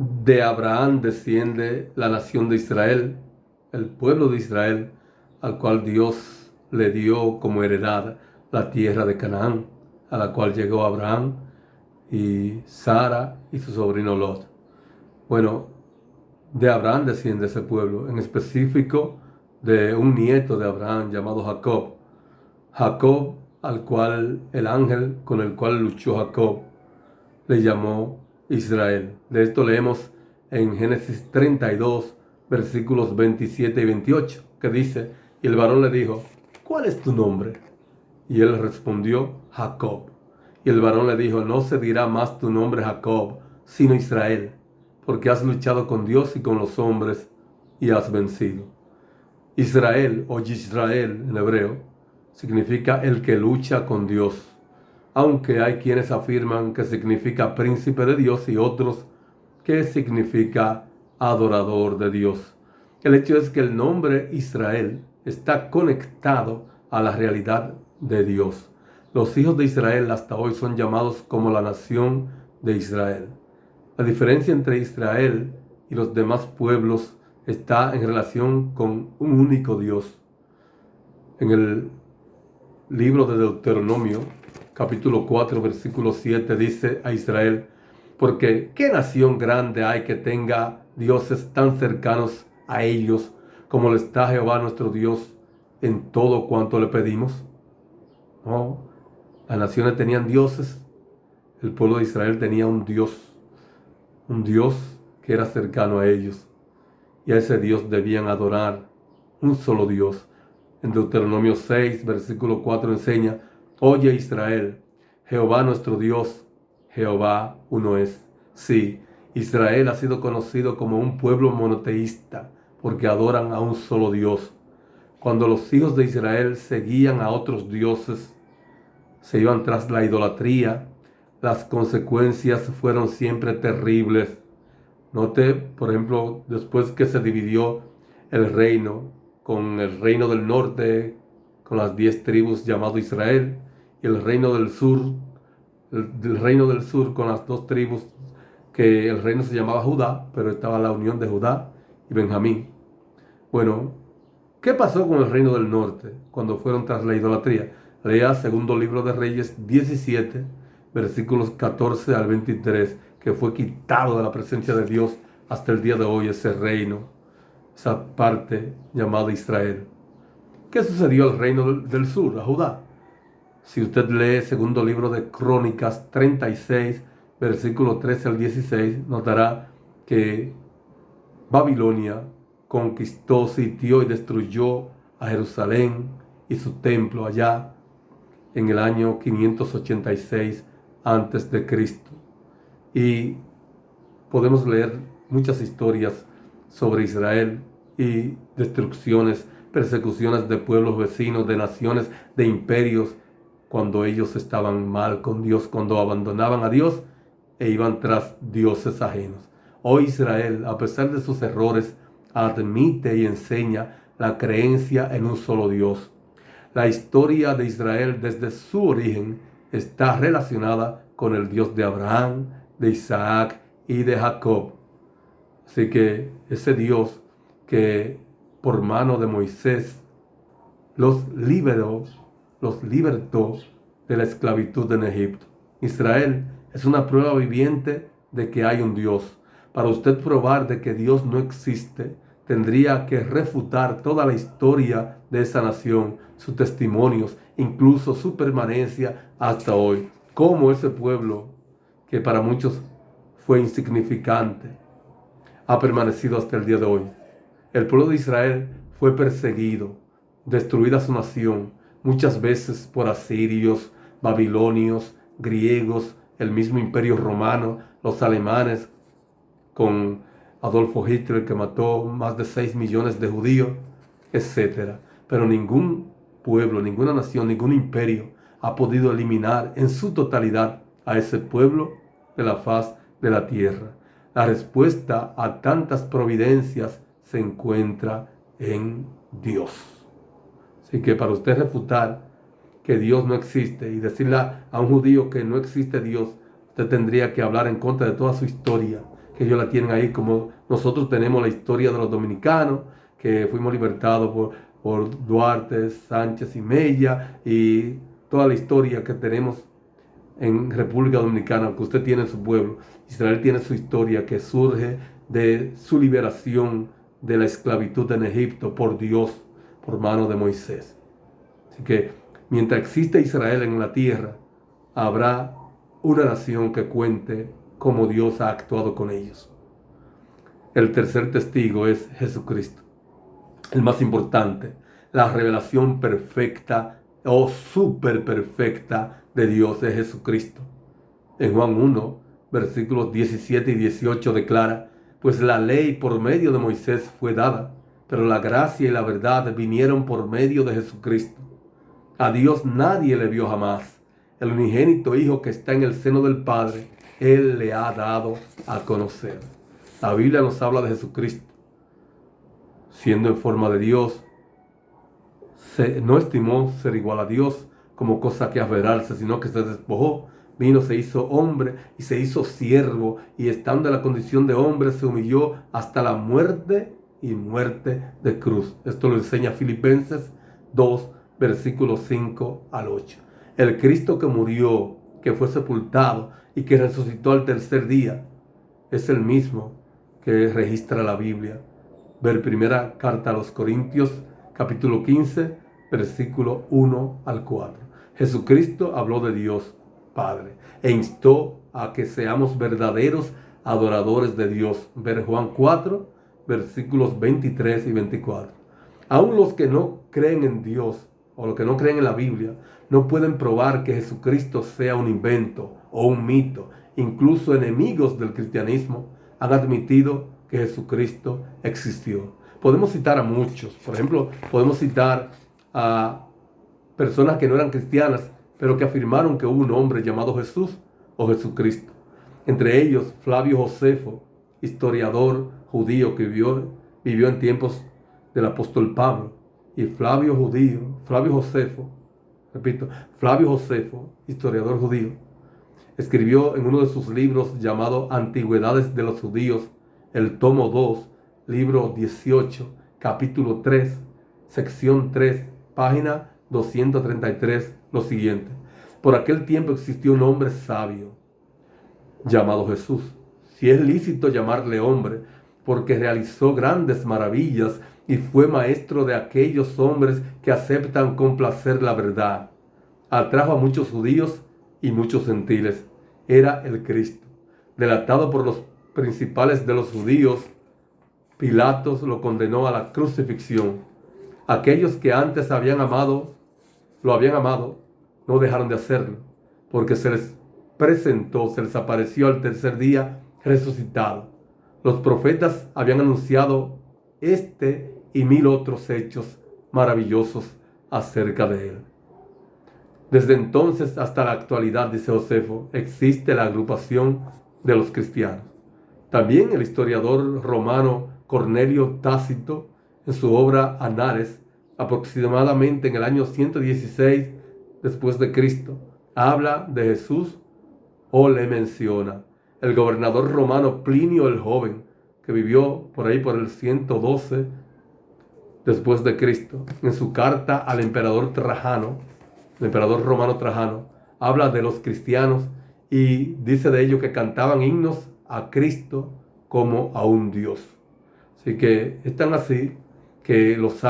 De Abraham desciende la nación de Israel, el pueblo de Israel, al cual Dios le dio como heredad la tierra de Canaán, a la cual llegó Abraham y Sara y su sobrino Lot. Bueno, de Abraham desciende ese pueblo, en específico de un nieto de Abraham llamado Jacob. Jacob, al cual el ángel con el cual luchó Jacob le llamó Israel. De esto leemos en Génesis 32, versículos 27 y 28, que dice: y el varón le dijo: ¿cuál es tu nombre? Y él respondió: Jacob. Y el varón le dijo: no se dirá más tu nombre Jacob, sino Israel, porque has luchado con Dios y con los hombres y has vencido. Israel, o Yisrael en hebreo, significa el que lucha con Dios, aunque hay quienes afirman que significa príncipe de Dios y otros que significa adorador de Dios. El hecho es que el nombre Israel está conectado a la realidad de Dios. Los hijos de Israel hasta hoy son llamados como la nación de Israel. La diferencia entre Israel y los demás pueblos está en relación con un único Dios. En el libro de Deuteronomio, capítulo 4, versículo 7, dice a Israel: porque ¿qué nación grande hay que tenga dioses tan cercanos a ellos como lo está Jehová nuestro Dios en todo cuanto le pedimos? No, las naciones tenían dioses, el pueblo de Israel tenía un Dios que era cercano a ellos, y a ese Dios debían adorar, un solo Dios. En Deuteronomio 6, versículo 4 enseña: oye Israel, Jehová nuestro Dios, Jehová uno es. Sí, Israel ha sido conocido como un pueblo monoteísta, porque adoran a un solo Dios. Cuando los hijos de Israel seguían a otros dioses, se iban tras la idolatría, las consecuencias fueron siempre terribles. Note, por ejemplo, después que se dividió el reino, con el reino del norte, con las 10 tribus llamado Israel, y el reino del sur, el reino del sur con las 2 tribus, que el reino se llamaba Judá, pero estaba la unión de Judá y Benjamín. Bueno, ¿qué pasó con el reino del norte cuando fueron tras la idolatría? Lea segundo libro de Reyes 17, versículos 14 al 23, que fue quitado de la presencia de Dios hasta el día de hoy ese reino, esa parte llamada Israel. ¿Qué sucedió al reino del sur, a Judá? Si usted lee segundo libro de Crónicas 36, versículo 13 al 16, notará que Babilonia conquistó, sitió y destruyó a Jerusalén y su templo allá en el año 586 a.C. Y podemos leer muchas historias sobre Israel y destrucciones, persecuciones de pueblos vecinos, de naciones, de imperios, cuando ellos estaban mal con Dios, cuando abandonaban a Dios e iban tras dioses ajenos. Hoy Israel, a pesar de sus errores, admite y enseña la creencia en un solo Dios. La historia de Israel desde su origen está relacionada con el Dios de Abraham, de Isaac y de Jacob. Así que ese Dios que por mano de Moisés los libertó de la esclavitud en Egipto. Israel es una prueba viviente de que hay un Dios. Para usted probar de que Dios no existe, tendría que refutar toda la historia de esa nación, sus testimonios, incluso su permanencia hasta hoy. Cómo ese pueblo, que para muchos fue insignificante, ha permanecido hasta el día de hoy. El pueblo de Israel fue perseguido, destruida su nación, muchas veces por asirios, babilonios, griegos, el mismo imperio romano, los alemanes, con Adolfo Hitler, que mató más de 6 millones de judíos, etc. Pero ningún pueblo, ninguna nación, ningún imperio ha podido eliminar en su totalidad a ese pueblo de la faz de la tierra. La respuesta a tantas providencias se encuentra en Dios. Así que para usted refutar que Dios no existe y decirle a un judío que no existe Dios, usted tendría que hablar en contra de toda su historia que ellos la tienen ahí, como nosotros tenemos la historia de los dominicanos, que fuimos libertados por Duarte, Sánchez y Mella, y toda la historia que tenemos en República Dominicana, que usted tiene en su pueblo. Israel tiene su historia que surge de su liberación de la esclavitud en Egipto por Dios, por mano de Moisés. Así que mientras exista Israel en la tierra, habrá una nación que cuente cómo Dios ha actuado con ellos. El tercer testigo es Jesucristo, el más importante, la revelación perfecta o súper perfecta de Dios es Jesucristo. En Juan 1, versículos 17 y 18 declara: pues la ley por medio de Moisés fue dada, pero la gracia y la verdad vinieron por medio de Jesucristo. A Dios nadie le vio jamás. El unigénito Hijo que está en el seno del Padre, Él le ha dado a conocer. La Biblia nos habla de Jesucristo. Siendo en forma de Dios, no estimó ser igual a Dios como cosa que aferrarse, sino que se despojó, vino, se hizo hombre y se hizo siervo, y estando en la condición de hombre se humilló hasta la muerte y muerte de cruz. Esto lo enseña Filipenses 2, versículos 5 al 8. El Cristo que murió, que fue sepultado y que resucitó al tercer día, es el mismo que registra la Biblia. Ver primera carta a los Corintios, capítulo 15, versículo 1 al 4. Jesucristo habló de Dios Padre e instó a que seamos verdaderos adoradores de Dios. Ver Juan 4, versículos 23 y 24. Aún los que no creen en Dios o los que no creen en la Biblia no pueden probar que Jesucristo sea un invento o un mito. Incluso enemigos del cristianismo han admitido que Jesucristo existió. Podemos citar a muchos. Por ejemplo, podemos citar a personas que no eran cristianas, pero que afirmaron que hubo un hombre llamado Jesús o Jesucristo. Entre ellos, Flavio Josefo, historiador judío que vivió en tiempos del apóstol Pablo. Y Flavio Josefo, historiador judío, escribió en uno de sus libros llamado Antigüedades de los Judíos, el tomo 2, libro 18, capítulo 3, sección 3, página 233, lo siguiente: por aquel tiempo existió un hombre sabio llamado Jesús, si es lícito llamarle hombre, porque realizó grandes maravillas y fue maestro de aquellos hombres que aceptan con placer la verdad. Atrajo a muchos judíos y muchos gentiles. Era el Cristo. Delatado por los principales de los judíos, Pilatos lo condenó a la crucifixión. Aquellos que antes lo habían amado, no dejaron de hacerlo, porque se les apareció al tercer día resucitado. Los profetas habían anunciado este y 1000 otros hechos maravillosos acerca de él. Desde entonces hasta la actualidad, dice Josefo, existe la agrupación de los cristianos. También el historiador romano Cornelio Tácito, en su obra Anares, aproximadamente en el año 116 después de Cristo, habla de Jesús o le menciona. El gobernador romano Plinio el Joven, que vivió por ahí por el 112 después de Cristo, en su carta al emperador romano Trajano, habla de los cristianos y dice de ellos que cantaban himnos a Cristo como a un Dios. Así que es tan así que los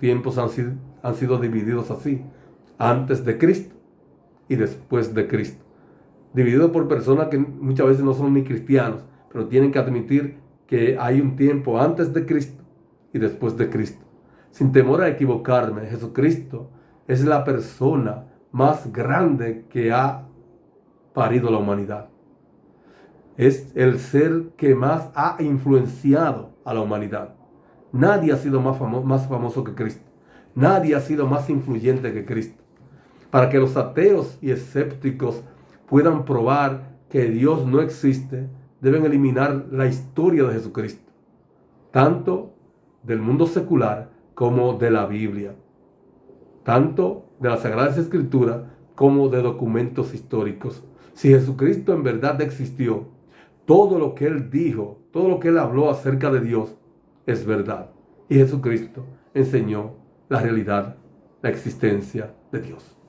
tiempos han sido divididos así: antes de Cristo y después de Cristo. Dividido por personas que muchas veces no son ni cristianos, pero tienen que admitir que hay un tiempo antes de Cristo y después de Cristo. Sin temor a equivocarme, Jesucristo es la persona más grande que ha parido la humanidad. Es el ser que más ha influenciado a la humanidad. Nadie ha sido más famoso que Cristo. Nadie ha sido más influyente que Cristo. Para que los ateos y escépticos puedan probar que Dios no existe, deben eliminar la historia de Jesucristo, tanto del mundo secular como de la Biblia, tanto de las Sagradas Escrituras como de documentos históricos. Si Jesucristo en verdad existió, todo lo que Él dijo, todo lo que Él habló acerca de Dios es verdad. Y Jesucristo enseñó la realidad, la existencia de Dios.